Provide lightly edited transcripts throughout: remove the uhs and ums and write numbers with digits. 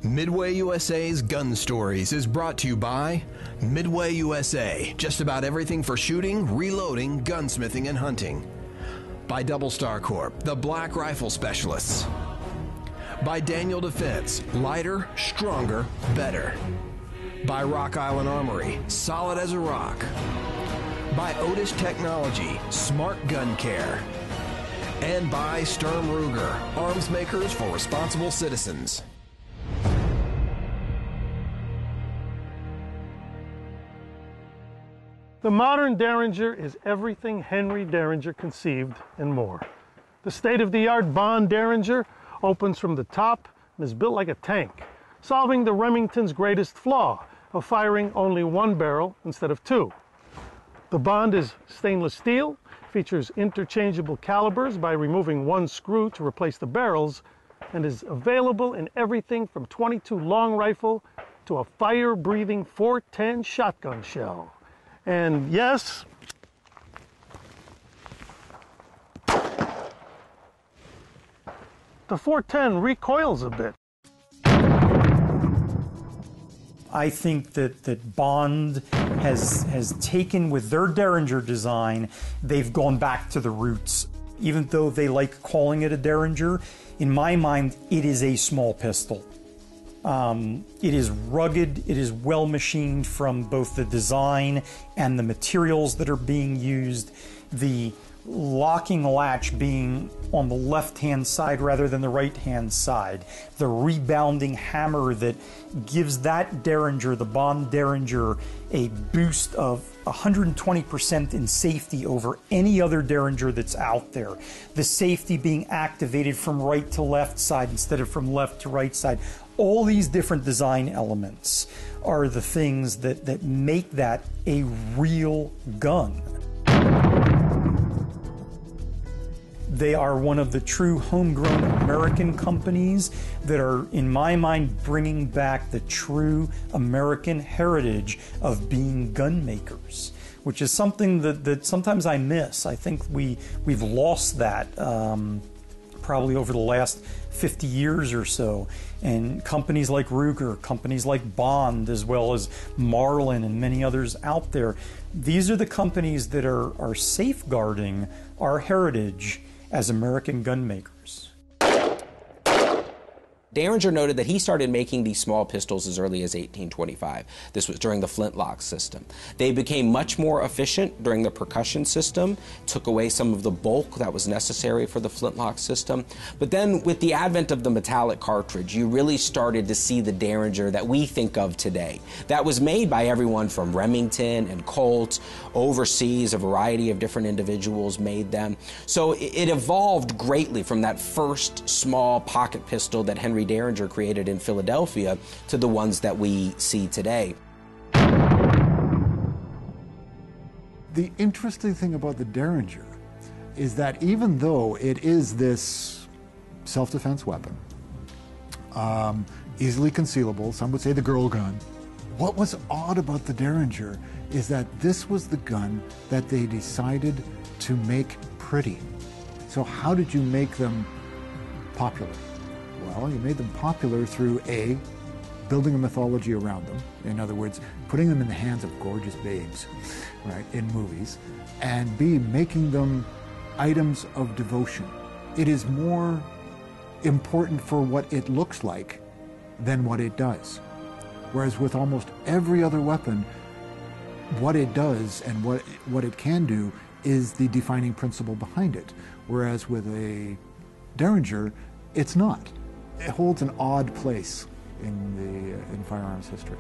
Midway USA's Gun Stories is brought to you by Midway USA, just about everything for shooting, reloading, gunsmithing, and hunting. By Double Star Corp, the black rifle specialists. By Daniel Defense, lighter, stronger, better. By Rock Island Armory, solid as a rock. By Otis Technology, smart gun care. And by Sturm Ruger, arms makers for responsible citizens. The modern Derringer is everything Henry Derringer conceived and more. The state-of-the-art Bond Derringer opens from the top and is built like a tank, solving the Remington's greatest flaw of firing only one barrel instead of two. The Bond is stainless steel, features interchangeable calibers by removing one screw to replace the barrels, and is available in everything from .22 long rifle to a fire-breathing .410 shotgun shell. And yes, the .410 recoils a bit. I think that Bond has taken, with their Derringer design, they've gone back to the roots. Even though they like calling it a Derringer, in my mind, it is a small pistol. It is rugged, it is well machined from both the design and the materials that are being used. The locking latch being on the left-hand side rather than the right-hand side. The rebounding hammer that gives that Derringer, the Bond Derringer, a boost of 120% in safety over any other Derringer that's out there. The safety being activated from right to left side instead of from left to right side. All these different design elements are the things that make that a real gun. They are one of the true homegrown American companies that are, in my mind, bringing back the true American heritage of being gun makers, which is something that sometimes I miss. I think we've lost that probably over the last 50 years or so. And companies like Ruger, companies like Bond, as well as Marlin and many others out there, these are the companies that are safeguarding our heritage as American gun makers. Derringer noted that he started making these small pistols as early as 1825. This was during the flintlock system. They became much more efficient during the percussion system, took away some of the bulk that was necessary for the flintlock system. But then with the advent of the metallic cartridge, you really started to see the Derringer that we think of today. That was made by everyone from Remington and Colt. Overseas, a variety of different individuals made them. So it evolved greatly from that first small pocket pistol that Henry Derringer created in Philadelphia to the ones that we see today. The interesting thing about the Derringer is that even though it is this self-defense weapon, easily concealable, some would say the girl gun, what was odd about the Derringer is that this was the gun that they decided to make pretty. So how did you make them popular? Well, you made them popular through A, building a mythology around them. In other words, putting them in the hands of gorgeous babes, right, in movies. And B, making them items of devotion. It is more important for what it looks like than what it does. Whereas with almost every other weapon, what it does and what it can do is the defining principle behind it. Whereas with a Derringer, it's not. It holds an odd place in firearms history.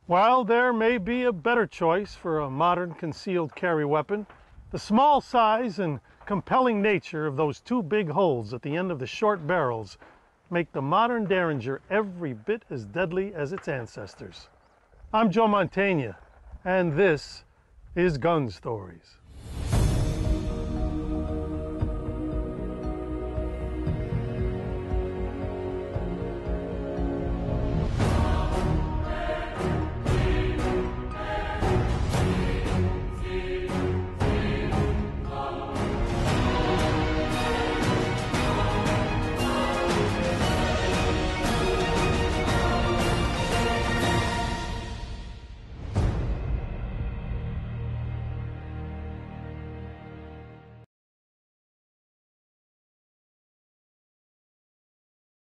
While there may be a better choice for a modern concealed carry weapon, the small size and compelling nature of those two big holes at the end of the short barrels make the modern Derringer every bit as deadly as its ancestors. I'm Joe Mantegna, and this is Gun Stories.